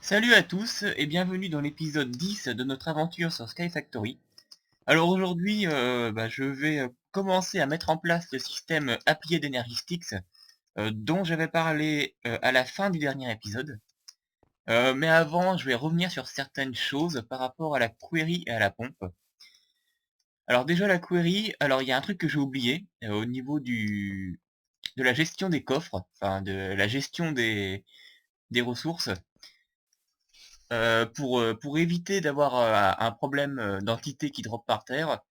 Salut à tous et bienvenue dans l'épisode 10 de notre aventure sur Sky Factory. Alors aujourd'hui, je vais commencer à mettre en place le système Applied Energy Sticks dont j'avais parlé à la fin du dernier épisode. Mais avant, je vais revenir sur certaines choses par rapport à la query et à la pompe. Alors déjà la query, alors il y a un truc que j'ai oublié au niveau de la gestion des coffres, enfin de la gestion des ressources. Pour éviter d'avoir un problème d'entité qui drop par terre,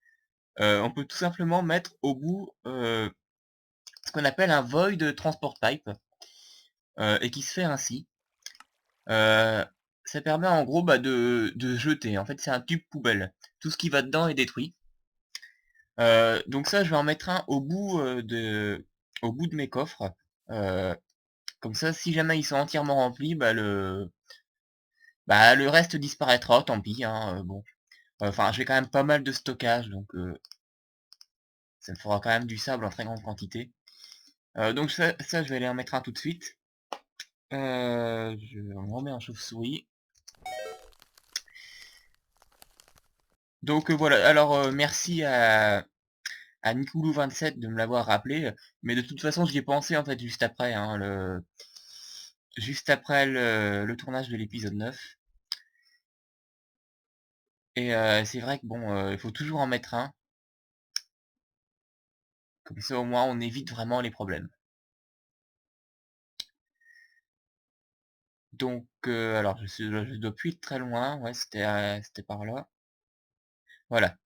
on peut tout simplement mettre au bout ce qu'on appelle un void transport pipe, et qui se fait ainsi. Euh, Ça permet en gros de jeter. En fait, c'est un tube poubelle. Tout ce qui va dedans est détruit. Donc ça, je vais en mettre un au bout de mes coffres. Euh, Comme ça, si jamais ils sont entièrement remplis, le reste disparaîtra. Tant pis, hein, bon. Enfin, j'ai quand même pas mal de stockage, donc ça me fera quand même du sable en très grande quantité. Donc ça, je vais aller en mettre un tout de suite. Je me remets en chauve-souris. Donc voilà, alors merci à Nicoulou27 de me l'avoir rappelé, mais de toute façon j'y ai pensé en fait juste après, hein, juste après le tournage de l'épisode 9. Et c'est vrai que bon, il faut toujours en mettre un, comme ça au moins on évite vraiment les problèmes. Donc alors je dois plus être très loin, ouais c'était par là. Voilà.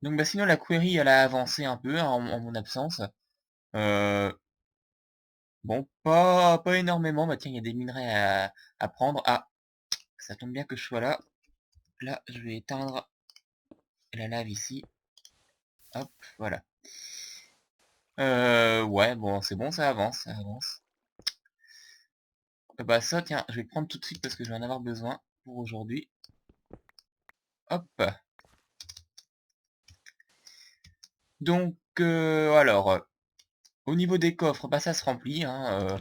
Donc bah sinon la query elle a avancé un peu hein, en mon absence. Euh, bon, pas énormément. Bah tiens, il y a des minerais à prendre. Ah, ça tombe bien que je sois là. Là, je vais éteindre la lave ici. Hop, voilà. Ouais, bon, c'est bon, ça avance, ça avance. Bah ça, tiens, je vais prendre tout de suite parce que je vais en avoir besoin pour aujourd'hui. Hop. Donc, alors, au niveau des coffres, bah ça se remplit, hein,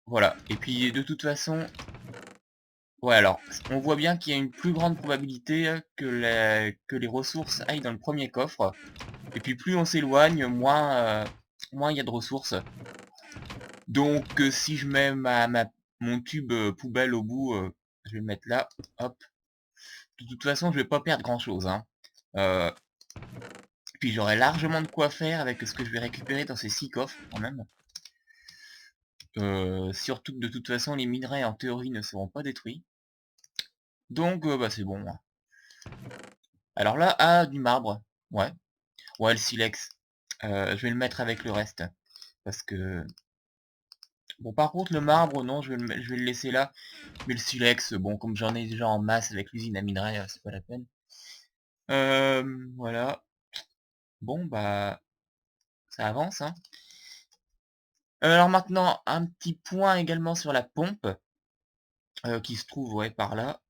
voilà. Et puis, de toute façon, ouais, alors, on voit bien qu'il y a une plus grande probabilité que les ressources aillent dans le premier coffre. Et puis plus on s'éloigne, moins il y a de ressources. Donc si je mets mon tube poubelle au bout, je vais le mettre là. Hop. De toute façon, je vais pas perdre grand chose, hein. Euh, Puis j'aurai largement de quoi faire avec ce que je vais récupérer dans ces 6 coffres quand même. Surtout que de toute façon, les minerais en théorie ne seront pas détruits. Donc bah c'est bon, hein. Alors là, du marbre. Ouais. Ouais, le silex. Je vais le mettre avec le reste. Parce que bon, par contre, le marbre, non, je vais le laisser là. Mais le silex, bon, comme j'en ai déjà en masse avec l'usine à minerais, c'est pas la peine. Voilà. Bon, bah, ça avance, hein. Alors maintenant, un petit point également sur la pompe, qui se trouve, ouais, par là.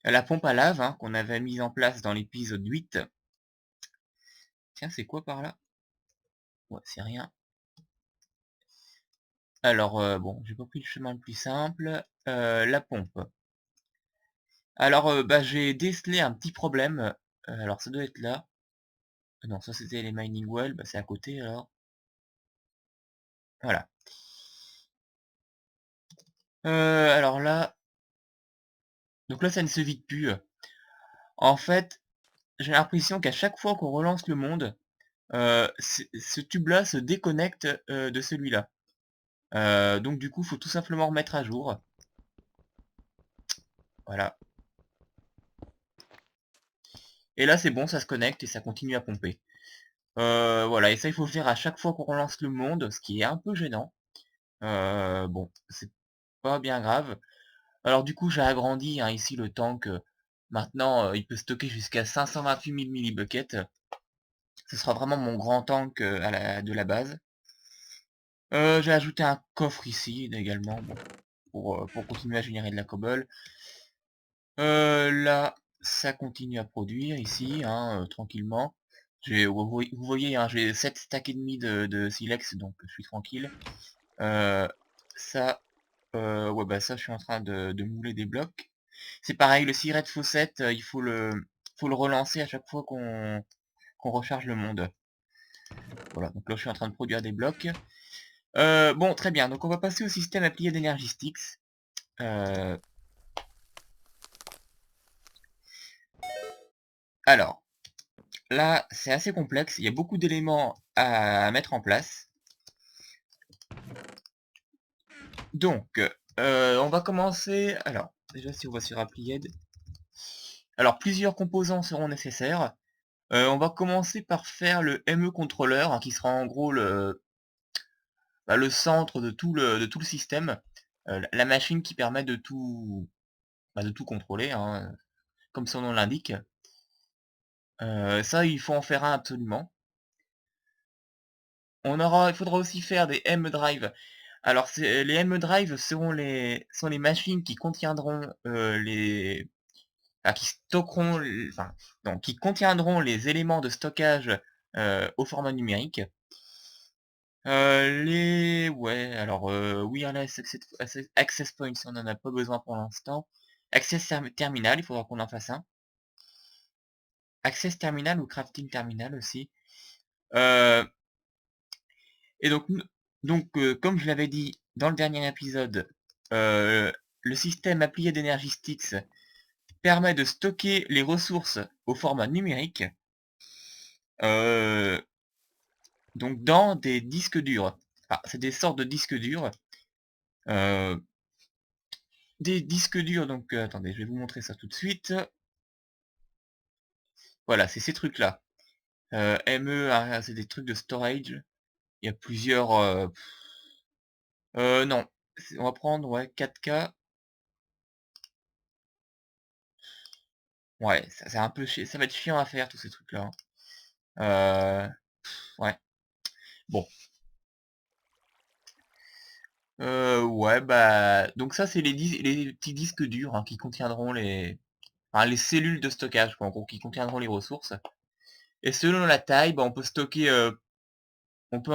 La pompe à lave, hein, qu'on avait mise en place dans l'épisode 8. Tiens, c'est quoi par là? Ouais, c'est rien. Alors, bon, j'ai pas pris le chemin le plus simple. La pompe. Alors, j'ai décelé un petit problème. Alors, ça doit être là. Non, ça c'était les mining wells, bah, c'est à côté alors. Voilà. Alors là, donc là ça ne se vide plus. En fait, j'ai l'impression qu'à chaque fois qu'on relance le monde, ce tube-là se déconnecte de celui-là. Donc du coup, faut tout simplement remettre à jour. Voilà. Et là c'est bon, ça se connecte et ça continue à pomper. Voilà, et ça il faut le faire à chaque fois qu'on relance le monde, ce qui est un peu gênant. Bon, c'est pas bien grave. Alors du coup, j'ai agrandi hein, ici le tank. Maintenant, il peut stocker jusqu'à 528 000 millibuckets. Ce sera vraiment mon grand tank de la base. J'ai ajouté un coffre ici également bon, pour continuer à générer de la cobble. Là, ça continue à produire ici, hein, tranquillement. Vous voyez, hein, j'ai 7 stacks et demi de silex, donc je suis tranquille. Ça, ouais, bah ça, je suis en train de mouler des blocs. C'est pareil, le siret de faucette, il faut le relancer à chaque fois qu'on recharge le monde. Voilà, donc là je suis en train de produire des blocs. Bon, très bien, donc on va passer au système appliqué d'Energy Sticks. Alors, là, c'est assez complexe, il y a beaucoup d'éléments à mettre en place. Donc, on va commencer... Alors, déjà si on va sur Applied... Alors, plusieurs composants seront nécessaires. On va commencer par faire le ME contrôleur, hein, qui sera en gros le centre de tout le système. La machine qui permet de tout contrôler, hein, comme son nom l'indique. Ça, il faut en faire un absolument. Il faudra aussi faire des M-Drive. Alors, les M-Drive sont les machines qui contiendront qui stockeront, enfin, non, qui contiendront les éléments de stockage au format numérique. Ouais, alors, Wireless Access Points, on n'en a pas besoin pour l'instant. Access Terminal, il faudra qu'on en fasse un. Access Terminal ou Crafting Terminal aussi. Euh, et comme je l'avais dit dans le dernier épisode, le système appliqué d'Energy Sticks permet de stocker les ressources au format numérique, euh, donc dans des disques durs. Ah, c'est des sortes de disques durs. Euh, des disques durs, donc attendez, je vais vous montrer ça tout de suite. Voilà, c'est ces trucs-là. ME, c'est des trucs de storage. Il y a plusieurs... non, on va prendre, ouais, 4K. Ouais, c'est un peu ça va être chiant à faire tous ces trucs-là, hein. Ouais. Bon. Ouais, bah donc ça c'est les petits disques durs, hein, qui contiendront les cellules de stockage, quoi, en gros, qui contiendront les ressources. Et selon la taille, bah, on peut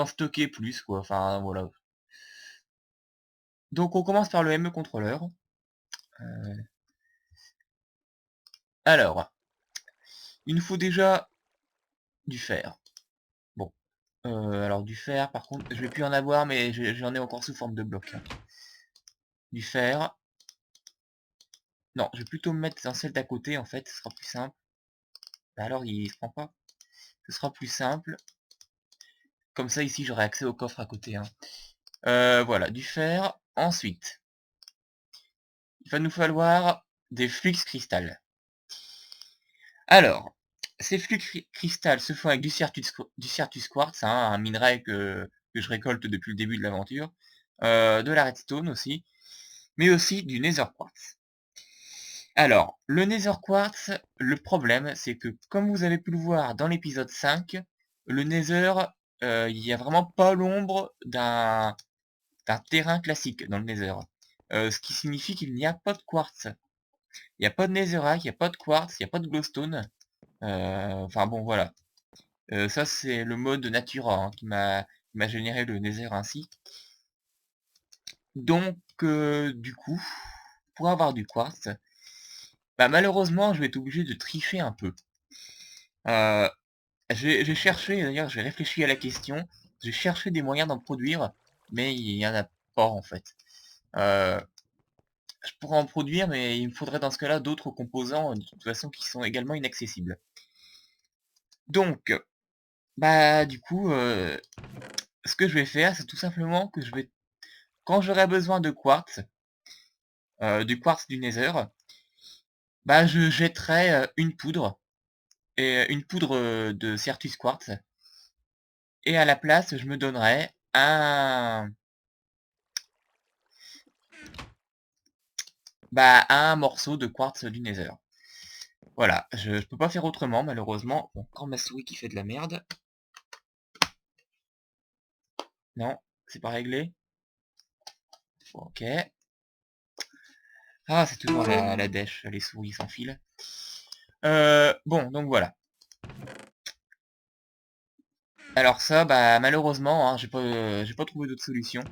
en stocker plus, quoi. Enfin voilà. Donc on commence par le ME contrôleur. Alors, il nous faut déjà du fer. Bon. Alors du fer, par contre, je vais plus en avoir, mais j'en ai encore sous forme de bloc, hein. Du fer. Non, je vais plutôt me mettre dans celle d'à côté, en fait, ce sera plus simple. Bah alors, il se prend pas. Ce sera plus simple. Comme ça, ici, j'aurai accès au coffre à côté, hein. Voilà, du fer. Ensuite, il va nous falloir des flux cristal. Alors, ces flux cristal se font avec du Certus quartz, hein, un minerai que je récolte depuis le début de l'aventure. De la redstone aussi, mais aussi du nether quartz. Alors, le nether quartz, le problème, c'est que comme vous avez pu le voir dans l'épisode 5, le nether, il n'y a vraiment pas l'ombre d'un terrain classique dans le nether. Ce qui signifie qu'il n'y a pas de quartz. Il n'y a pas de netherite, il n'y a pas de quartz, il n'y a pas de glowstone. Enfin bon, voilà. Ça, c'est le mode Natura, hein, qui m'a généré le nether ainsi. Donc, du coup, pour avoir du quartz, bah, malheureusement, je vais être obligé de tricher un peu. Euh, j'ai cherché, d'ailleurs, j'ai réfléchi à la question, j'ai cherché des moyens d'en produire, mais il n'y en a pas, en fait. Euh, je pourrais en produire, mais il me faudrait dans ce cas-là d'autres composants, de toute façon, qui sont également inaccessibles. Donc, bah, du coup, ce que je vais faire, c'est tout simplement que quand j'aurai besoin de quartz, du quartz du Nether, bah, je jetterai une poudre de Certus quartz, et à la place, je me donnerai un morceau de quartz du Nether. Voilà, je peux pas faire autrement, malheureusement. Bon, encore ma souris qui fait de la merde. Non, c'est pas réglé. Ok. Ah, c'est toujours la dèche, les souris sans fil. Bon, donc voilà. Alors ça, bah malheureusement, hein, j'ai pas trouvé d'autre solution.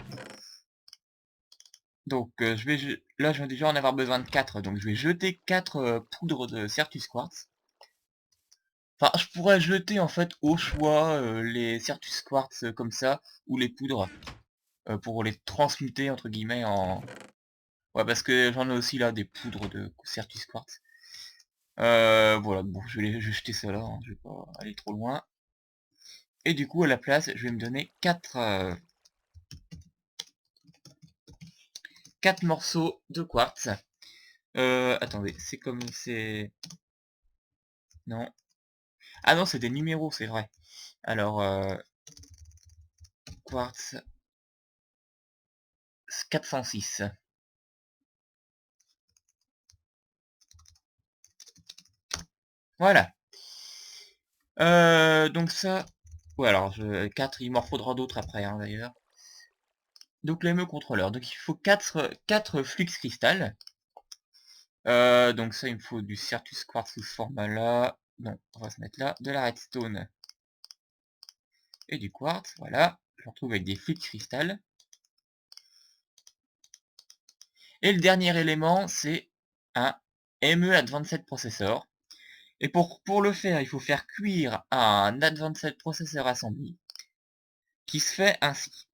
Donc là je vais déjà en avoir besoin de 4, donc je vais jeter 4 poudres de Certus Quartz. Enfin, je pourrais jeter en fait au choix les Certus Quartz comme ça, ou les poudres, pour les transmuter entre guillemets en... Ouais, parce que j'en ai aussi là des poudres de Certus Quartz. Voilà, bon, je vais jeter ça là, hein, je vais pas aller trop loin. Et du coup, à la place, je vais me donner 4 morceaux de quartz. Attendez, c'est comme... c'est... Non. Ah non, c'est des numéros, c'est vrai. Alors, quartz 406. Voilà. Donc ça... Ouais, alors, 4, il m'en faudra d'autres après, hein, d'ailleurs. Donc, les ME contrôleurs. Donc, il faut 4 flux cristal. Donc ça, il me faut du Certus Quartz sous ce format-là. Non, on va se mettre là. De la redstone et du quartz, voilà. Je retrouve avec des flux de cristal. Et le dernier élément, c'est un ME Advanced Processor. Et pour le faire, il faut faire cuire un Advanced Processor Assembly qui se fait ainsi.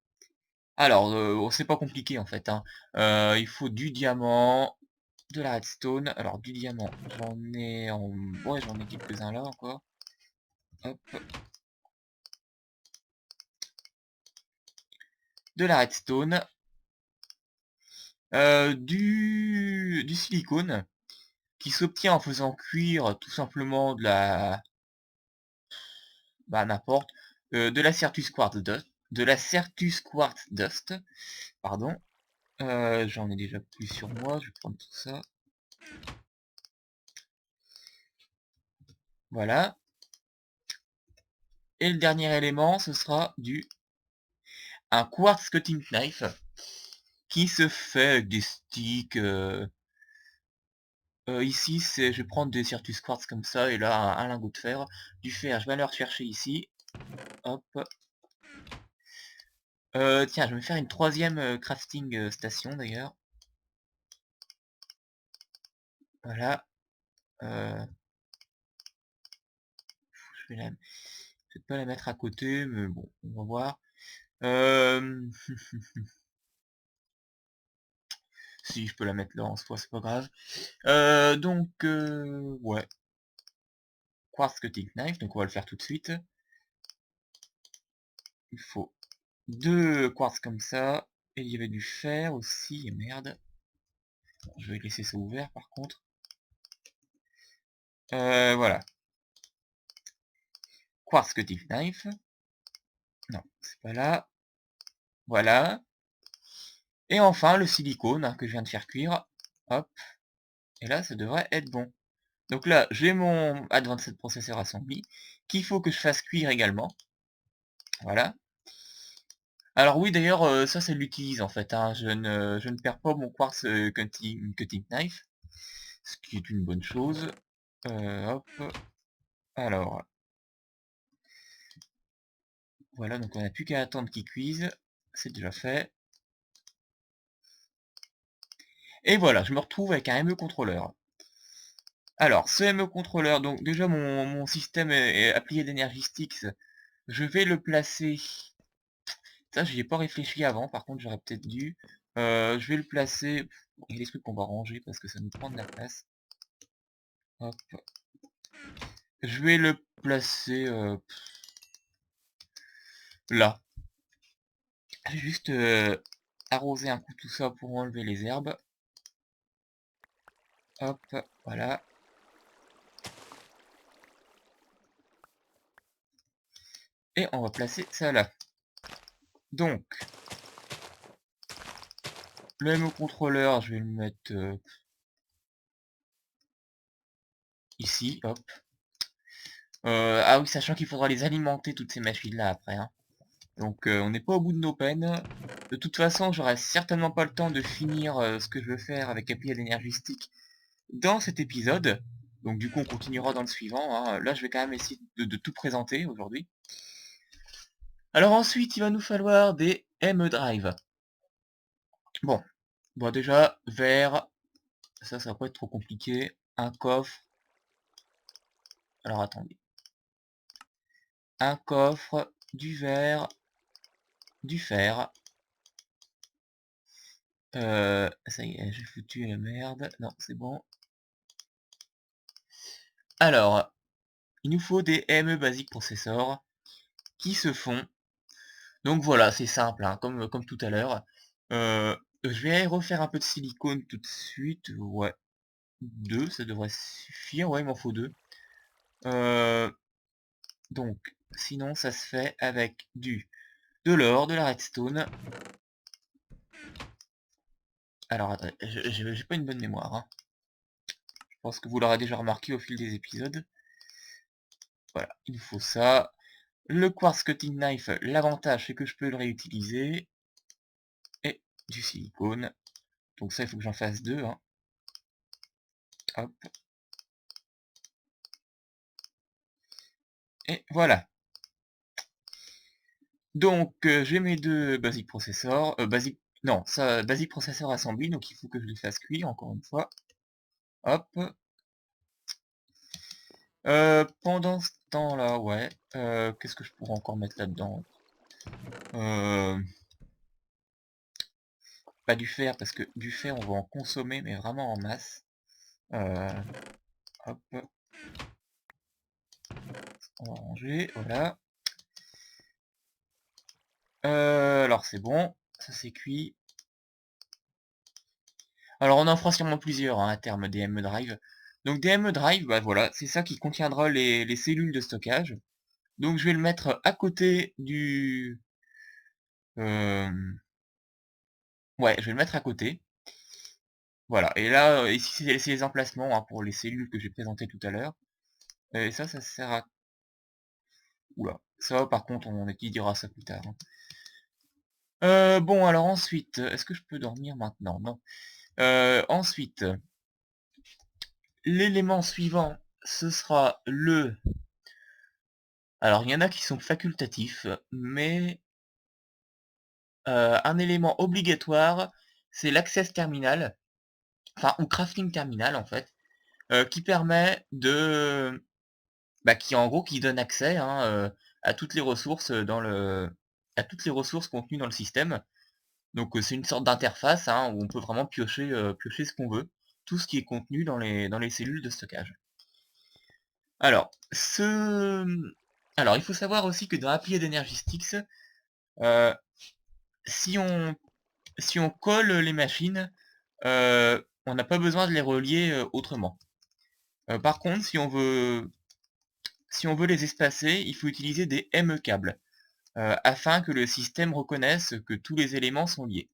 Alors, c'est pas compliqué en fait, hein. Il faut du diamant, de la redstone. Alors, du diamant, ouais, j'en ai quelques-uns là encore. Hop. De la redstone. Du silicone qui s'obtient en faisant cuire tout simplement de la... bah n'importe, de la Certus Quartz Dust, pardon. J'en ai déjà plus sur moi, je vais prendre tout ça. Voilà. Et le dernier élément, ce sera un Quartz Cutting Knife qui se fait avec des sticks. Ici, je vais prendre des Certus Quartz comme ça, et là, un lingot de fer. Du fer, je vais aller le rechercher ici. Hop. Tiens, je vais me faire une troisième crafting station d'ailleurs. Voilà. Euh, je vais peut-être pas la mettre à côté, mais bon, on va voir. Euh, si je peux la mettre là en soi, c'est pas grave. Ouais. Quartz cutting knife, donc on va le faire tout de suite. Il faut 2 quartz comme ça. Et il y avait du fer aussi, et merde. Je vais laisser ça ouvert par contre. Voilà. Quartz cutting knife. Non, c'est pas là. Voilà. Et enfin, le silicone hein, que je viens de faire cuire. Hop. Et là, ça devrait être bon. Donc là, j'ai mon Advanced Processor Assembly qu'il faut que je fasse cuire également. Voilà. Alors oui, d'ailleurs, ça l'utilise en fait. Hein. Je ne perds pas mon quartz cutting knife, ce qui est une bonne chose. Hop. Alors, voilà, donc on n'a plus qu'à attendre qu'il cuise. C'est déjà fait. Et voilà, je me retrouve avec un ME contrôleur. Alors, ce ME contrôleur, donc déjà mon système est appliqué d'énergie Styx, je vais le placer... Ça, j'y ai pas réfléchi avant, par contre j'aurais peut-être dû. Je vais le placer... Il y a des trucs qu'on va ranger parce que ça nous prend de la place. Hop. Je vais le placer là. Je vais juste arroser un coup tout ça pour enlever les herbes. Hop, voilà. Et on va placer ça là. Donc, le MO contrôleur, je vais le mettre ici, hop. Ah oui, sachant qu'il faudra les alimenter toutes ces machines là après. Hein. Donc on n'est pas au bout de nos peines. De toute façon, j'aurai certainement pas le temps de finir ce que je veux faire avec Appli à l'énergie stick dans cet épisode. Donc du coup, on continuera dans le suivant. Hein. Là, je vais quand même essayer de tout présenter aujourd'hui. Alors ensuite, il va nous falloir des M-Drive. Bon, déjà, verre, ça va pas être trop compliqué. Un coffre. Alors attendez. Un coffre, du verre, du fer. Ça y est, j'ai foutu la merde. Non, c'est bon. Alors, il nous faut des ME Basic Processor qui se font. Donc voilà, c'est simple, hein, comme tout à l'heure. Je vais refaire un peu de silicone tout de suite. Ouais, deux, ça devrait suffire. Ouais, il m'en faut deux. Donc, sinon, ça se fait avec de l'or, de la redstone. Alors, attendez, j'ai pas une bonne mémoire, hein. Je pense que vous l'aurez déjà remarqué au fil des épisodes. Voilà, il faut ça. Le quartz cutting knife, l'avantage c'est que je peux le réutiliser. Et du silicone. Donc ça, il faut que j'en fasse deux, hein. Hop. Et voilà. Donc j'ai mes deux basic processors. Non, ça, basic processor assembly, donc il faut que je les fasse cuire encore une fois. Hop. Pendant ce temps-là, ouais. Qu'est-ce que je pourrais encore mettre là-dedans? Pas du fer, parce que du fer, on va en consommer, mais vraiment en masse. Hop. On va ranger, voilà. Alors c'est bon, ça c'est cuit. Alors on en fera sûrement plusieurs, hein, à terme des M-Drive. Donc des M-Drive, bah voilà, c'est ça qui contiendra les cellules de stockage. Donc je vais le mettre à côté du... Ouais, je vais le mettre à côté. Voilà, et là, ici c'est les emplacements, hein, pour les cellules que j'ai présentées tout à l'heure. Et ça sert à... Oula, ça par contre on étudiera ça plus tard, hein. Bon alors ensuite, est-ce que je peux dormir maintenant? Non. Ensuite, l'élément suivant, ce sera le... Alors, il y en a qui sont facultatifs, mais un élément obligatoire, c'est l'access terminal, enfin, ou crafting terminal, en fait, qui permet de... Bah, qui, en gros, qui donne accès, hein, à toutes les ressources à toutes les ressources contenues dans le système. Donc, c'est une sorte d'interface, hein, où on peut vraiment piocher ce qu'on veut, tout ce qui est contenu dans les cellules de stockage. Alors, il faut savoir aussi que dans Applied Energy Sticks, euh, si on, si on colle les machines, on n'a pas besoin de les relier autrement. Par contre, si on veut les espacer, il faut utiliser des ME-câbles, afin que le système reconnaisse que tous les éléments sont liés.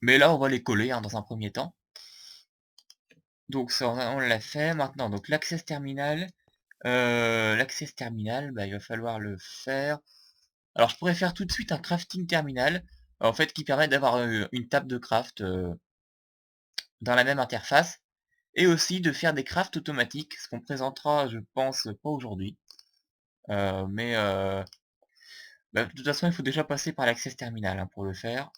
Mais là, on va les coller, hein, dans un premier temps. Donc ça, on l'a fait. Maintenant, donc l'access terminal, bah, il va falloir le faire. Alors je pourrais faire tout de suite un crafting terminal, en fait, qui permet d'avoir une table de craft dans la même interface, et aussi de faire des crafts automatiques, ce qu'on présentera, je pense, pas aujourd'hui. Mais bah, de toute façon, il faut déjà passer par l'access terminal, hein, pour le faire.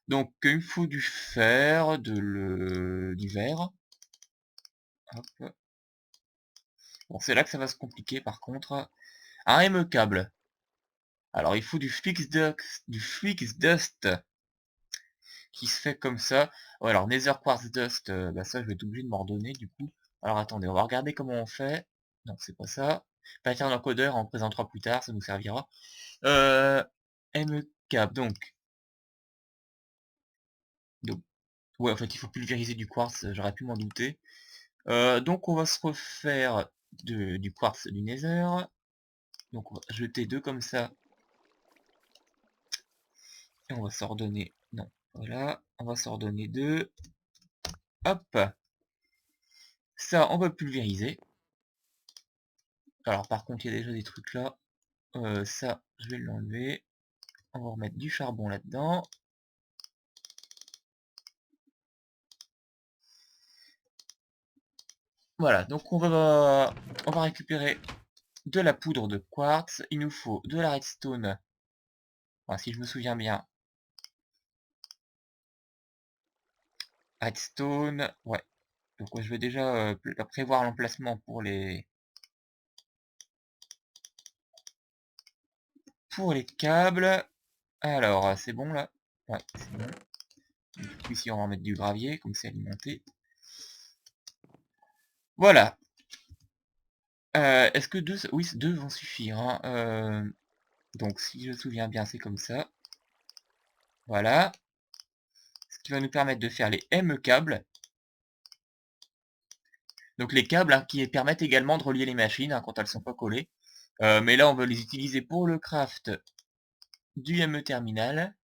Donc il me faut du fer, du verre. Hop. Bon, c'est là que ça va se compliquer par contre. Un ME câble. Alors il faut du Flix Dust qui se fait comme ça. Ouais, alors Nether Quartz Dust, bah ça je vais être obligé de m'en redonner du coup. Alors attendez, on va regarder comment on fait. Non, c'est pas ça. Pattern encodeur, on en présentera plus tard, ça nous servira. Euh, MECAP, donc, ouais, en fait, il faut pulvériser du quartz, j'aurais pu m'en douter. Donc, on va se refaire du quartz du Nether. Donc, on va jeter deux comme ça. Et on va s'ordonner. Non, voilà. On va s'ordonner deux. Hop. Ça, on va pulvériser. Alors, par contre, il y a déjà des trucs là. Ça, je vais l'enlever. On va remettre du charbon là-dedans. Voilà, donc on va récupérer de la poudre de quartz, il nous faut de la redstone, enfin, si je me souviens bien. Redstone, ouais. Donc je vais déjà prévoir l'emplacement pour les câbles. Alors, c'est bon là? Ouais, c'est bon. Donc, ici, on va mettre du gravier, comme c'est alimenté. Voilà. Est-ce que deux... Oui, deux vont suffire, hein. Donc, si je me souviens bien, c'est comme ça. Voilà. Ce qui va nous permettre de faire les M câbles. Donc, les câbles hein, qui permettent également de relier les machines hein, quand elles sont pas collées. Mais là, on va les utiliser pour le craft du ME terminal.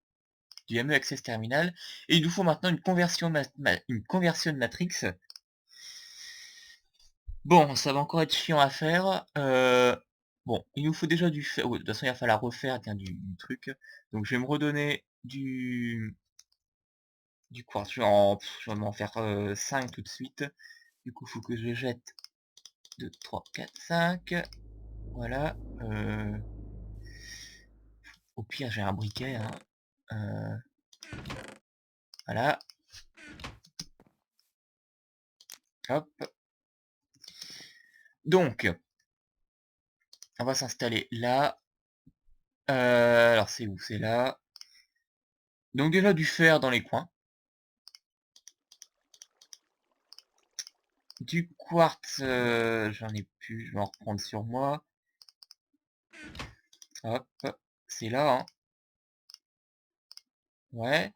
Du ME Access Terminal. Et il nous faut maintenant une conversion de matrix. Bon, ça va encore être chiant à faire. Bon, il nous faut déjà du fer. De toute façon, il va falloir refaire tiens, du truc. Donc, je vais me redonner du quartz. Je vais m'en faire 5 tout de suite. Du coup, il faut que je jette 2, 3, 4, 5. Voilà. Au pire, j'ai un briquet. Hein. Voilà. Hop. Donc, on va s'installer là. Alors, c'est où? C'est là. Donc déjà du fer dans les coins. Du quartz, j'en ai plus, je vais en reprendre sur moi. Hop, c'est là, hein. Ouais.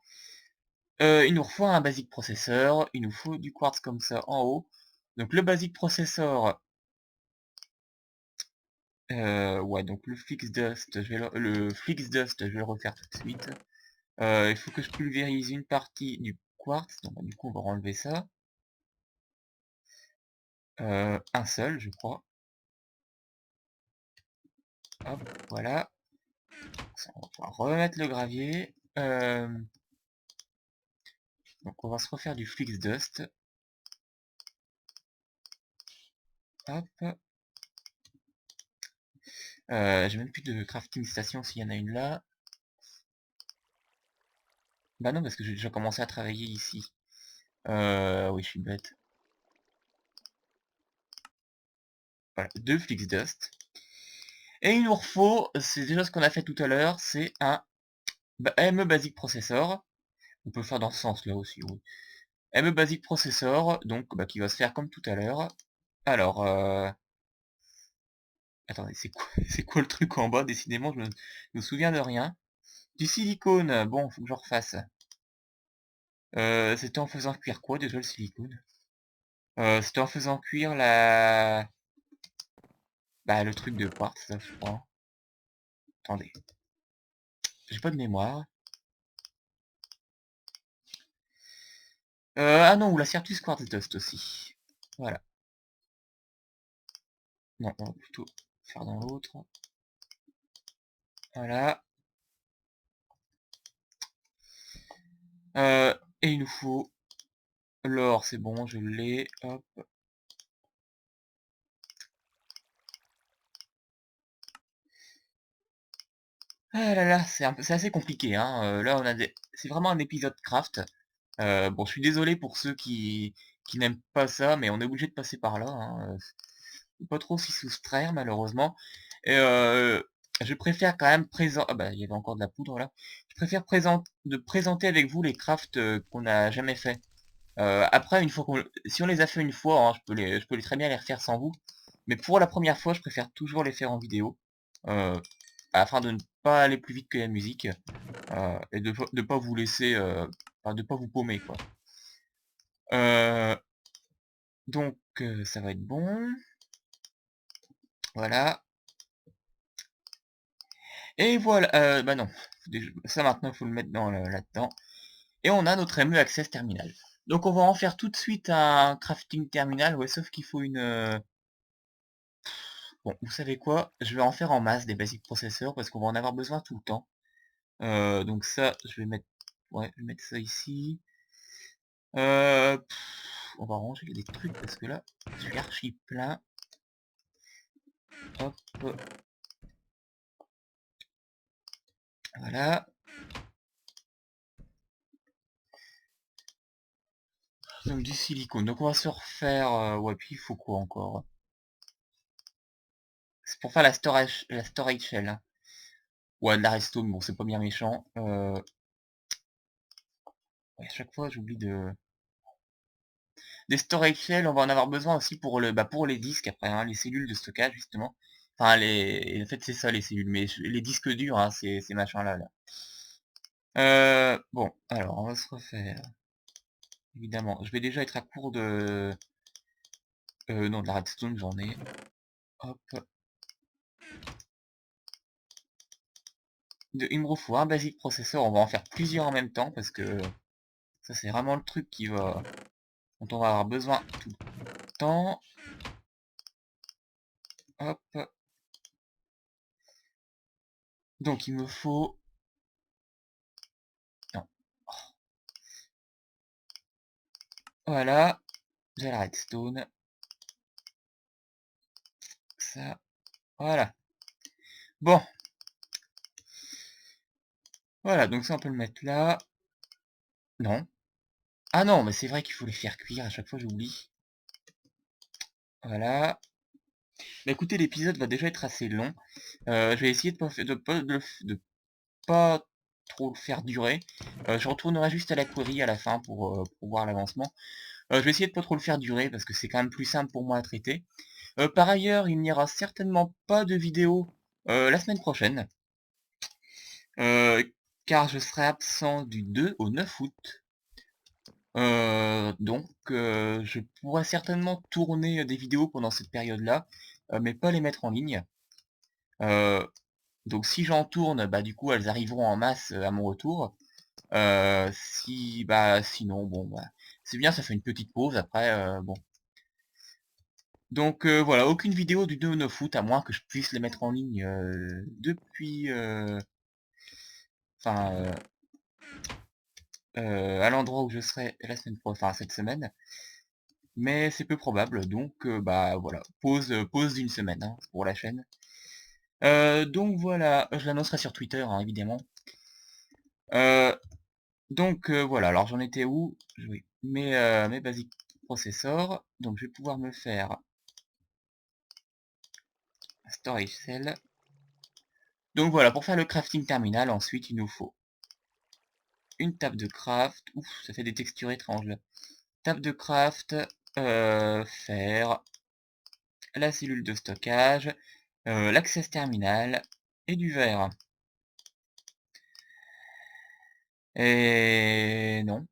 Il nous faut un basic processor, il nous faut du quartz comme ça en haut. Donc le basic processor, ouais, donc le flix dust, je vais le refaire tout de suite. Il faut que je pulvérise une partie du quartz, donc du coup on va enlever ça. Un seul, je crois. Hop, voilà. On va pouvoir remettre le gravier. Donc on va se refaire du flix dust. Hop. J'ai même plus de crafting station s'il y en a une là. Bah non parce que j'ai déjà commencé à travailler ici. Oui je suis bête. Voilà, deux flix dust. Et il nous faut, c'est déjà ce qu'on a fait tout à l'heure, c'est un ME Basic Processor. On peut le faire dans ce sens là aussi, oui. ME Basic Processor, donc bah, qui va se faire comme tout à l'heure. Alors, attendez, c'est quoi, c'est quoi le truc en bas? Décidément, je me souviens de rien. Du silicone, bon, faut que je refasse. C'était en faisant cuire quoi déjà le silicone? C'était en faisant cuire la... Bah le truc de quartz, ça je crois. Attendez. J'ai pas de mémoire. Ah non, ou la Certus Quartz Dust aussi. Voilà. Non, on va plutôt faire dans l'autre. Voilà. Et il nous faut l'or, c'est bon, je l'ai. Hop. Ah là là, c'est assez compliqué, hein. Là, c'est vraiment un épisode craft. Bon, je suis désolé pour ceux qui n'aiment pas ça, mais on est obligé de passer par là, hein. Faut pas trop s'y soustraire, malheureusement. Et je préfère quand même présenter... Ah bah, il y avait encore de la poudre, là. Je préfère présenter avec vous les crafts qu'on n'a jamais fait. Après, une fois si on les a fait une fois, hein, je peux très bien les refaire sans vous. Mais pour la première fois, je préfère toujours les faire en vidéo. euh, Afin de ne pas aller plus vite que la musique. Et de pas vous laisser... enfin, de pas vous paumer, quoi. Euh, donc, ça va être bon. Voilà. Et voilà. Bah non. Ça, maintenant, il faut le mettre là-dedans. Et on a notre ME Access Terminal. Donc, on va en faire tout de suite un crafting terminal. Ouais, sauf qu'il faut une... Bon, vous savez quoi? Je vais en faire en masse des basic processeurs parce qu'on va en avoir besoin tout le temps. Donc ça, je vais mettre... Ouais, je vais mettre ça ici. On va ranger des trucs parce que là, je suis archi plein. Hop. Voilà. Donc du silicone. Donc on va se refaire... ouais, puis il faut quoi encore? C'est pour faire la storage shell. Hein. Ouais, de la redstone, bon, c'est pas bien méchant. Ouais, à chaque fois, j'oublie de... Des storage shells, on va en avoir besoin aussi pour pour les disques après, hein, les cellules de stockage justement. Enfin, en fait, c'est ça les cellules, mais les disques durs, hein, ces machins-là. Là. Bon, alors, on va se refaire. Évidemment, je vais déjà être à court de... non, de la redstone, j'en ai. Hop. Il me faut un basic processor, on va en faire plusieurs en même temps, parce que ça, c'est vraiment le truc dont on va avoir besoin tout le temps. Hop. Donc, il me faut... Non. Voilà. J'ai la redstone. Ça. Voilà. Bon. Voilà, donc ça, on peut le mettre là. Non. Ah non, mais c'est vrai qu'il faut les faire cuire. À chaque fois, j'oublie. Voilà. Bah, écoutez, l'épisode va déjà être assez long. Je vais essayer de pas trop le faire durer. Je retournerai juste à la query à la fin pour voir l'avancement. Je vais essayer de pas trop le faire durer parce que c'est quand même plus simple pour moi à traiter. Par ailleurs, il n'y aura certainement pas de vidéo la semaine prochaine. Car je serai absent du 2 au 9 août. Donc, je pourrais certainement tourner des vidéos pendant cette période-là, mais pas les mettre en ligne. Euh, donc si j'en tourne, bah du coup elles arriveront en masse à mon retour. Sinon, bon, bah, c'est bien, ça fait une petite pause après, bon. Donc voilà, aucune vidéo du 2 au 9 août, à moins que je puisse les mettre en ligne depuis, enfin, à l'endroit où je serai la semaine prochaine, enfin cette semaine. Mais c'est peu probable, donc bah voilà, pause d'une semaine hein, pour la chaîne. Donc voilà, je l'annoncerai sur Twitter, hein, évidemment. Euh, donc voilà, alors j'en étais où? Oui, mes basic processors. Donc je vais pouvoir me faire un storage cell. Donc voilà, pour faire le crafting terminal, ensuite il nous faut une table de craft. Ouf, ça fait des textures étranges là. Table de craft, fer, la cellule de stockage, l'access terminal et du verre. Et non.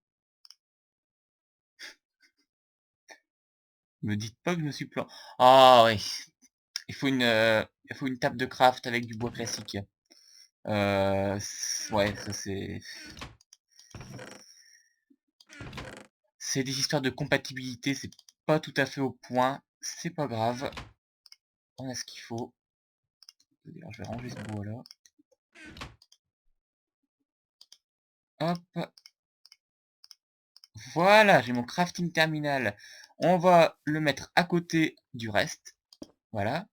Me dites pas que je me suis planté. Ah oui. Il faut une table de craft avec du bois classique. Ouais, ça c'est... C'est des histoires de compatibilité, c'est pas tout à fait au point. C'est pas grave. On a ce qu'il faut. D'ailleurs, je vais ranger ce bois là. Hop. Voilà, j'ai mon crafting terminal. On va le mettre à côté du reste. Voilà.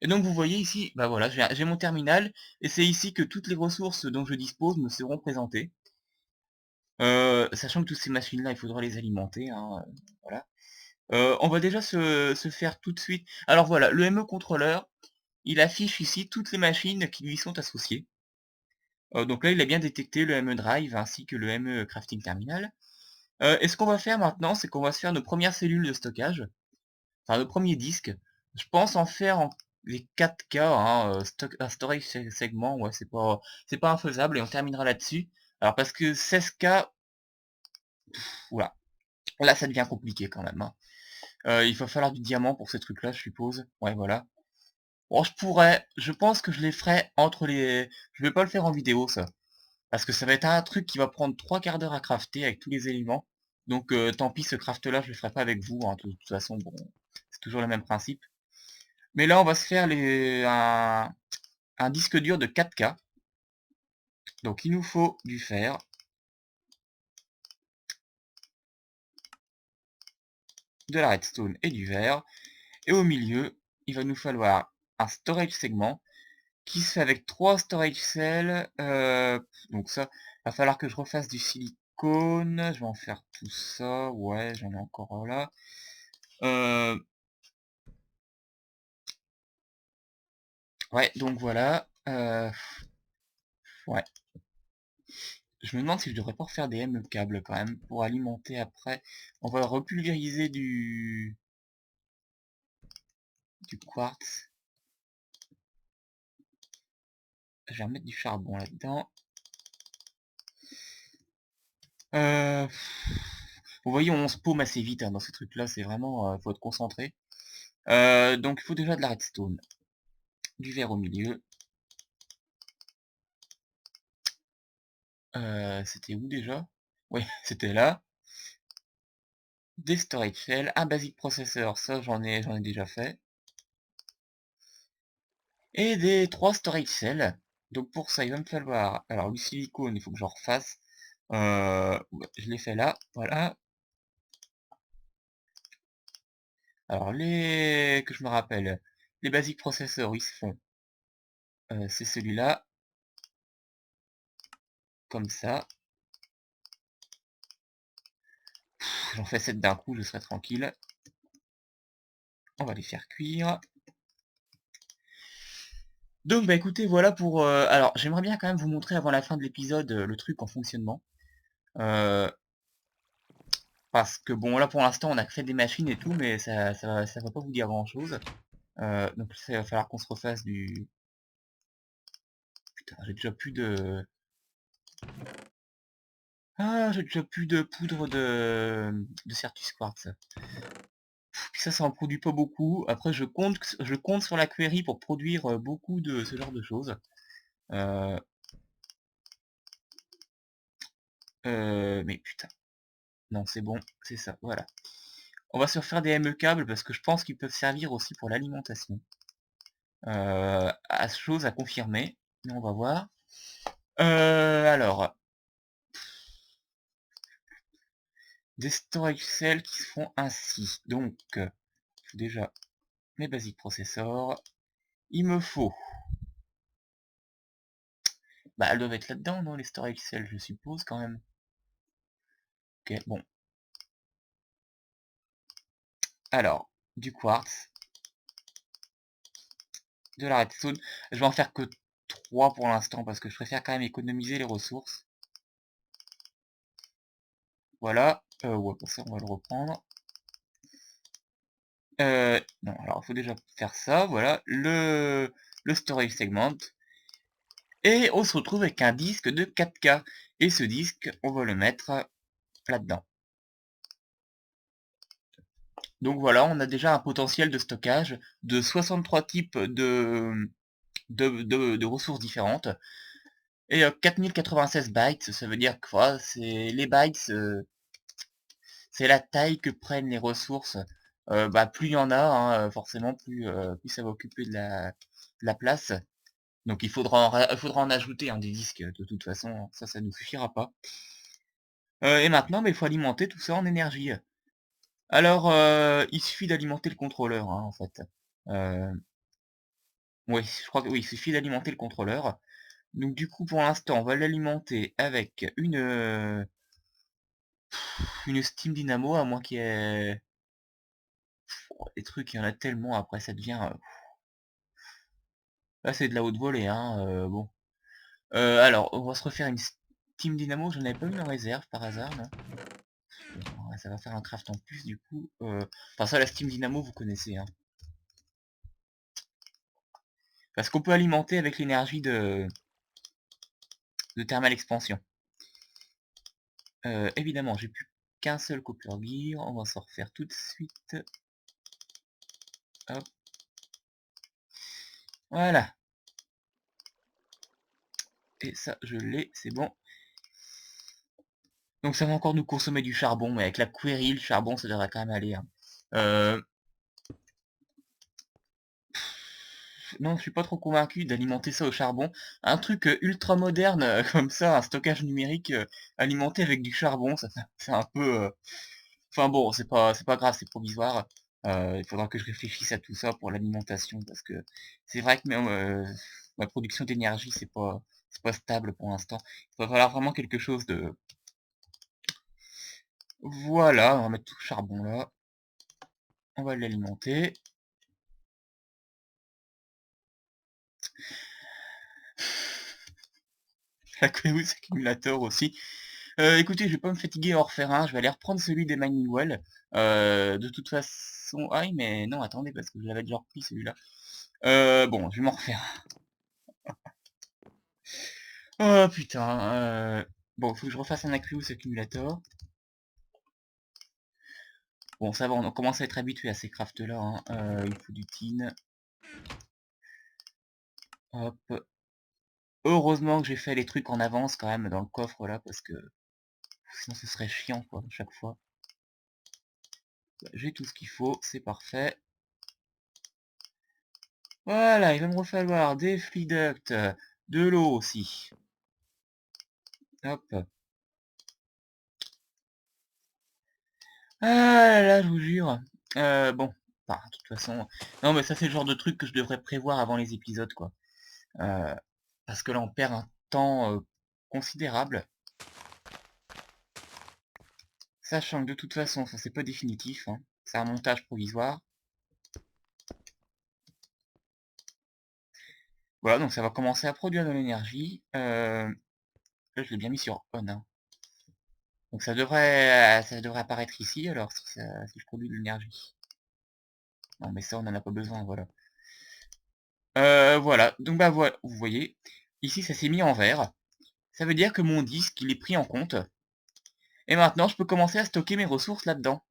Et donc vous voyez ici, bah voilà, j'ai mon terminal, et c'est ici que toutes les ressources dont je dispose me seront présentées. Sachant que toutes ces machines-là, il faudra les alimenter, hein, voilà. On va déjà se faire tout de suite. Alors voilà, le ME contrôleur, il affiche ici toutes les machines qui lui sont associées. Donc là, il a bien détecté le ME drive ainsi que le ME crafting terminal. Et ce qu'on va faire maintenant, c'est qu'on va se faire nos premières cellules de stockage, enfin nos premiers disques. Je pense en faire les 4K, hein, un storage segment, ouais, c'est pas infaisable et on terminera là-dessus. Alors parce que 16K, oula, là ça devient compliqué quand même. Hein. Il va falloir du diamant pour ces trucs-là, je suppose. Ouais, voilà. Bon, je pense que je les ferai entre les... Je vais pas le faire en vidéo, ça. Parce que ça va être un truc qui va prendre 3 quarts d'heure à crafter avec tous les éléments. Donc tant pis, ce craft-là, je le ferai pas avec vous. Hein. De toute façon, bon, c'est toujours le même principe. Mais là, on va se faire un disque dur de 4K. Donc il nous faut du fer, de la redstone et du verre. Et au milieu, il va nous falloir un storage segment qui se fait avec 3 storage cells. Donc ça, va falloir que je refasse du silicone. Je vais en faire tout ça. Ouais, j'en ai encore là. Ouais, donc voilà. Ouais. Je me demande si je devrais pas refaire des M câbles quand même pour alimenter après. On va repulvériser du quartz. Je vais remettre du charbon là-dedans. Vous voyez, on se paume assez vite hein, dans ces trucs-là. C'est vraiment, faut être concentré. Donc il faut déjà de la redstone, du verre au milieu. C'était où déjà? Oui, c'était là. Des storage shells, un basic processor, ça j'en ai déjà fait. Et des 3 storage cells. Donc pour ça, il va me falloir... Alors le silicone, il faut que j'en refasse. Ouais, je l'ai fait là, voilà. Alors les... que je me rappelle, les basic processors, ils se font... c'est celui-là. Comme ça. J'en fais 7 d'un coup, je serai tranquille. On va les faire cuire. Donc bah écoutez, voilà pour... alors j'aimerais bien quand même vous montrer avant la fin de l'épisode le truc en fonctionnement. Parce que bon là pour l'instant on a fait des machines et tout, mais ça va pas vous dire grand chose. Donc ça va falloir qu'on se refasse du... Putain, j'ai déjà plus de... Ah, j'ai déjà plus de poudre de Certus Quartz. Puis ça en produit pas beaucoup. Après je compte sur la query pour produire beaucoup de ce genre de choses. Euh, mais putain. Non, c'est bon, c'est ça, voilà. On va se refaire des ME câbles parce que je pense qu'ils peuvent servir aussi pour l'alimentation. À chose à confirmer, mais on va voir. Alors, des storage cells qui se font ainsi. Donc, déjà mes basic processors. Il me faut... Bah, elles doivent être là-dedans, non, les storage cells, je suppose, quand même. Ok, bon. Alors, du quartz, de la redstone. Je vais en faire que 3 pour l'instant, parce que je préfère quand même économiser les ressources. Voilà. Ouais, pour ça, on va le reprendre. Non, alors, il faut déjà faire ça, voilà. Le storage segment. Et on se retrouve avec un disque de 4K. Et ce disque, on va le mettre là-dedans. Donc voilà, on a déjà un potentiel de stockage de 63 types de ressources différentes. Et 4096 bytes, ça veut dire quoi? C'est les bytes, c'est la taille que prennent les ressources. Bah, plus il y en a, hein, forcément, plus ça va occuper de la place. Donc il faudra en ajouter des disques, de toute façon, ça ne nous suffira pas. Et maintenant, il faut alimenter tout ça en énergie. Alors, il suffit d'alimenter le contrôleur, hein, en fait. Oui, je crois que oui, il suffit d'alimenter le contrôleur. Donc du coup, pour l'instant, on va l'alimenter avec une Steam Dynamo, à moins qu'il y ait... des trucs, il y en a tellement, après ça devient... Là, c'est de la haute volée, hein, bon. Alors, on va se refaire une Steam Dynamo, j'en avais pas une en réserve, par hasard, non? Ouais, ça va faire un craft en plus, du coup. Enfin, ça, la Steam Dynamo, vous connaissez, hein. Parce qu'on peut alimenter avec l'énergie de Thermal Expansion. Évidemment, j'ai plus qu'un seul Copper Gear, on va s'en refaire tout de suite. Hop. Voilà. Et ça, je l'ai, c'est bon. Donc ça va encore nous consommer du charbon, mais avec la query, le charbon, ça devrait quand même aller. Hein. Non, je suis pas trop convaincu d'alimenter ça au charbon. Un truc ultra moderne comme ça, un stockage numérique alimenté avec du charbon, ça c'est un peu... Enfin bon, c'est pas grave, c'est provisoire. Il faudra que je réfléchisse à tout ça pour l'alimentation, parce que c'est vrai que ma production d'énergie, c'est pas stable pour l'instant. Il va falloir vraiment quelque chose de... Voilà, on va mettre tout le charbon là. On va l'alimenter. La Queus Accumulator aussi. Écoutez, je vais pas me fatiguer à en refaire un, je vais aller reprendre celui des Mining Well. De toute façon... Ah oui, mais non, attendez, parce que je l'avais déjà repris celui-là. Bon, je vais m'en refaire un. Oh putain, bon, faut que je refasse un Aqueous Accumulator. Bon, ça va, on commence à être habitué à ces crafts-là, hein. Il faut du tin. Hop. Heureusement que j'ai fait les trucs en avance quand même dans le coffre là, parce que sinon ce serait chiant quoi, à chaque fois. J'ai tout ce qu'il faut, c'est parfait. Voilà, il va me falloir des fluid ducts, de l'eau aussi. Hop. Ah là là, je vous jure. Bon, bah, de toute façon... Non mais ça c'est le genre de truc que je devrais prévoir avant les épisodes quoi. Euh, Parce que là on perd un temps considérable. Sachant que de toute façon, ça c'est pas définitif, hein. C'est un montage provisoire. Voilà, donc ça va commencer à produire de l'énergie. Là, je l'ai bien mis sur on, hein. Donc ça devrait apparaître ici, alors, si je produis de l'énergie. Non, mais ça, on n'en a pas besoin, voilà. Voilà, donc bah voilà, vous voyez, ici, ça s'est mis en vert. Ça veut dire que mon disque, il est pris en compte. Et maintenant, je peux commencer à stocker mes ressources là-dedans.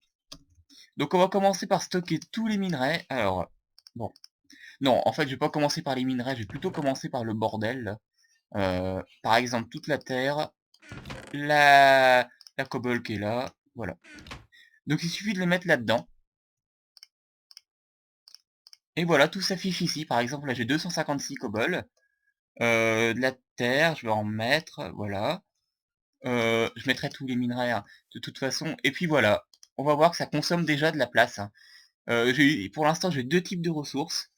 Donc on va commencer par stocker tous les minerais. Alors, bon. Non, en fait, je vais pas commencer par les minerais, je vais plutôt commencer par le bordel, là. Par exemple, toute la terre, la cobble qui est là, voilà. Donc il suffit de les mettre là-dedans. Et voilà, tout s'affiche ici. Par exemple, là j'ai 256 cobble. De la terre, je vais en mettre, voilà. Je mettrai tous les minerais, hein, de toute façon. Et puis voilà, on va voir que ça consomme déjà de la place, hein. Pour l'instant, j'ai deux types de ressources.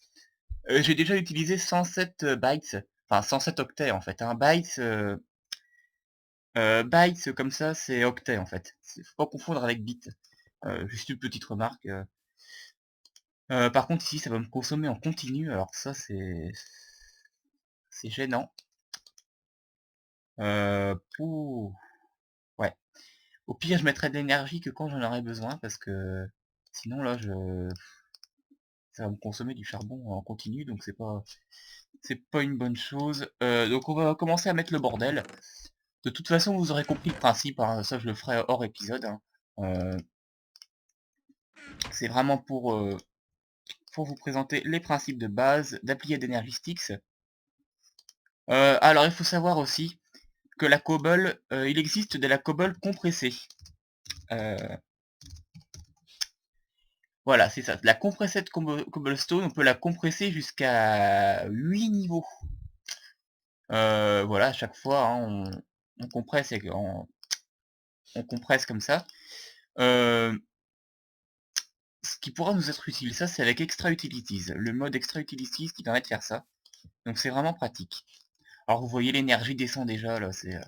J'ai déjà utilisé 107 bytes, enfin 107 octets en fait. Un bytes comme ça, c'est octet en fait. Faut pas confondre avec bits. Juste une petite remarque. Par contre ici ça va me consommer en continu, alors ça c'est gênant. Pouh, ouais. Au pire je mettrai de l'énergie que quand j'en aurai besoin parce que sinon là ça va me consommer du charbon en continu, donc c'est pas une bonne chose. Donc on va commencer à mettre le bordel. De toute façon vous aurez compris le principe, hein, ça je le ferai hors épisode, hein. C'est vraiment pour vous présenter les principes de base d'Applied Energy Sticks. Alors il faut savoir aussi que la cobble, il existe de la cobble compressée. Euh, voilà, c'est ça. La compressée de cobblestone, on peut la compresser jusqu'à 8 niveaux. Voilà, à chaque fois, hein, on compresse, on compresse comme ça. Ce qui pourra nous être utile, ça c'est avec Extra Utilities. Le mode Extra Utilities qui permet de faire ça. Donc c'est vraiment pratique. Alors vous voyez, l'énergie descend déjà, là, c'est...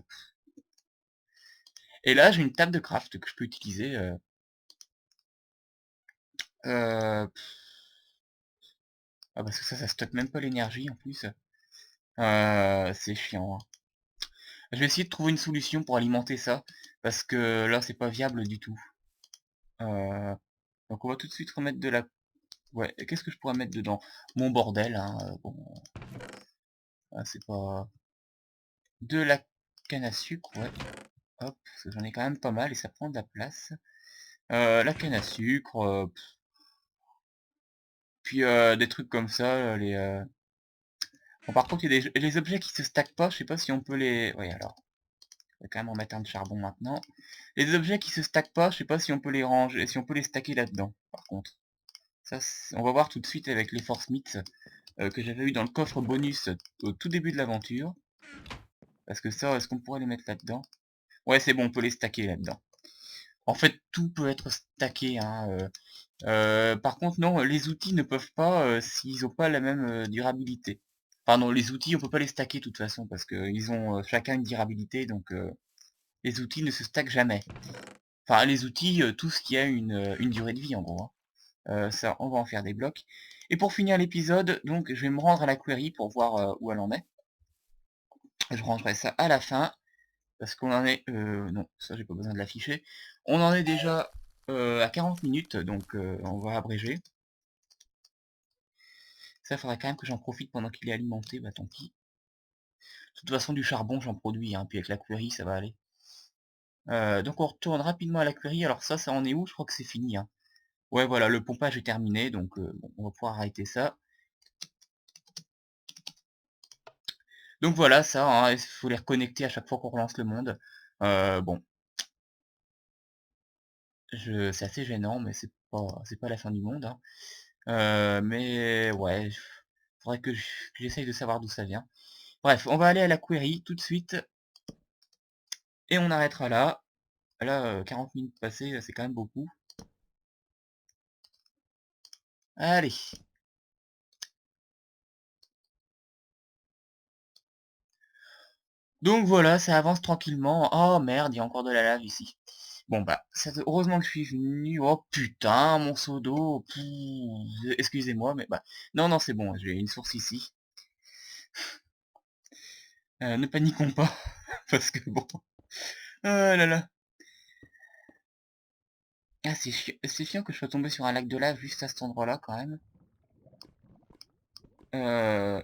Et là, j'ai une table de craft que je peux utiliser. Euh, Ah parce que ça stocke même pas l'énergie en plus. C'est chiant, hein. Je vais essayer de trouver une solution pour alimenter ça, parce que là c'est pas viable du tout. Euh, donc on va tout de suite remettre de la... Ouais, qu'est-ce que je pourrais mettre dedans? Mon bordel, hein, bon, c'est pas... De la canne à sucre, ouais. Hop, parce que j'en ai quand même pas mal et ça prend de la place. La canne à sucre, puis des trucs comme ça, Bon, par contre, il y a les objets qui se stackent pas, je sais pas si on peut les... Oui, alors, on va quand même remettre un de charbon maintenant. Les objets qui se stackent pas, je sais pas si on peut les ranger, si on peut les stacker là-dedans, par contre. Ça, on va voir tout de suite avec les Force Smiths que j'avais eu dans le coffre bonus au tout début de l'aventure. Parce que ça, est-ce qu'on pourrait les mettre là-dedans? Ouais, c'est bon, on peut les stacker là-dedans. En fait, tout peut être stacké, hein, par contre, non, les outils ne peuvent pas, s'ils ont pas la même, durabilité. Pardon, les outils, on peut pas les stacker de toute façon parce qu'ils ont, chacun une durabilité, donc les outils ne se stackent jamais. Enfin, les outils, tout ce qui a une durée de vie, en gros, hein. Ça, on va en faire des blocs. Et pour finir l'épisode, donc, je vais me rendre à la query pour voir, où elle en est. Je rangerai ça à la fin, parce qu'on en est... non, ça, j'ai pas besoin de l'afficher. On en est déjà à 40 minutes, donc on va abréger. Ça, faudrait quand même que j'en profite pendant qu'il est alimenté, bah tant pis. De toute façon, du charbon, j'en produis, hein, puis avec la query, ça va aller. Donc on retourne rapidement à la query. Alors ça en est où? Je crois que c'est fini, hein. Ouais, voilà, le pompage est terminé, donc bon, on va pouvoir arrêter ça. Donc voilà, ça, hein, il faut les reconnecter à chaque fois qu'on relance le monde. Bon, c'est assez gênant, mais c'est pas la fin du monde, hein. Mais ouais, faudrait que j'essaye de savoir d'où ça vient. Bref, on va aller à la query tout de suite, et on arrêtera là. Là, 40 minutes passées, c'est quand même beaucoup. Allez. Donc voilà, ça avance tranquillement. Oh merde, il y a encore de la lave ici. Bon bah, heureusement que je suis venu. Oh putain, mon seau d'eau. Excusez-moi, mais bah... Non, non, c'est bon, j'ai une source ici. Ne paniquons pas, parce que bon... Ah là là. Ah, c'est chiant que je sois tombé sur un lac de lave juste à cet endroit-là, quand même. Euh...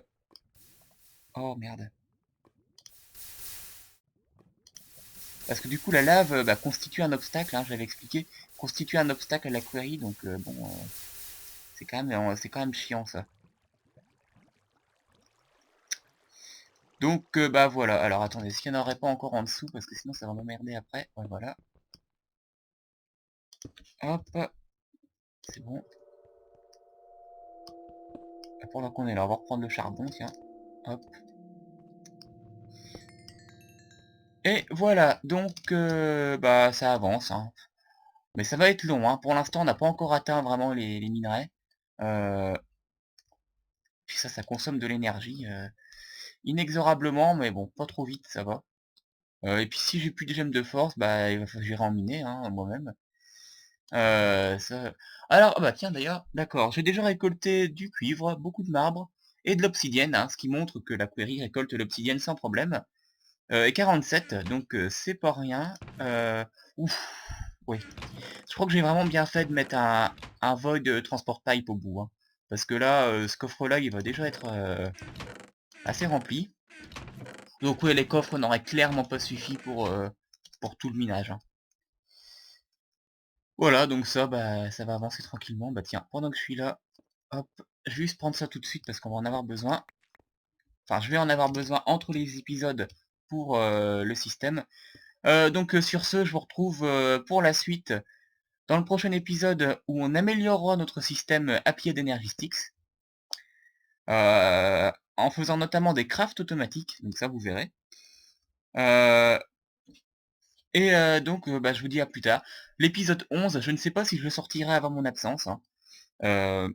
Oh merde. Parce que du coup, la lave bah, constitue un obstacle, hein, j'avais expliqué. Constitue un obstacle à la query, donc bon... c'est quand même chiant, ça. Donc, bah voilà. Alors, attendez, est-ce qu'il n'y en aurait pas encore en dessous? Parce que sinon, ça va m'emmerder après. Ouais, voilà. Hop. C'est bon. Pendant qu'on est là, on va reprendre le charbon, tiens. Hop. Et voilà. Donc, bah, ça avance, hein. Mais ça va être long, hein. Pour l'instant, on n'a pas encore atteint vraiment les minerais. Euh, Puis ça consomme de l'énergie. Inexorablement, mais bon, pas trop vite, ça va. Et puis si j'ai plus de gemmes de force, bah, il va falloir que j'irai en miner, hein, moi-même. Ça... Alors, ah bah tiens d'ailleurs, d'accord, j'ai déjà récolté du cuivre, beaucoup de marbre et de l'obsidienne, hein, ce qui montre que la query récolte l'obsidienne sans problème. Et 47, donc c'est pas rien. Ouf, oui. Je crois que j'ai vraiment bien fait de mettre un void transport pipe au bout, hein, parce que là, ce coffre-là, il va déjà être assez rempli. Donc ouais, les coffres n'auraient clairement pas suffi pour tout le minage, hein. Voilà, donc ça, bah, ça va avancer tranquillement. Bah tiens, pendant que je suis là, hop, je vais juste prendre ça tout de suite parce qu'on va en avoir besoin. Enfin, je vais en avoir besoin entre les épisodes pour le système. Donc sur ce, je vous retrouve pour la suite dans le prochain épisode où on améliorera notre système Applied Energy Sticks. En faisant notamment des crafts automatiques, donc ça vous verrez. Euh, et donc, bah, je vous dis à plus tard. L'épisode 11, je ne sais pas si je le sortirai avant mon absence, hein. Euh,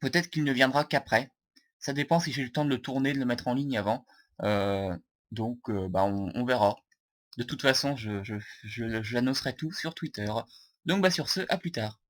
Peut-être qu'il ne viendra qu'après. Ça dépend si j'ai le temps de le tourner, de le mettre en ligne avant. Euh, donc, bah, on verra. De toute façon, j'annoncerai tout sur Twitter. Donc, bah, sur ce, à plus tard.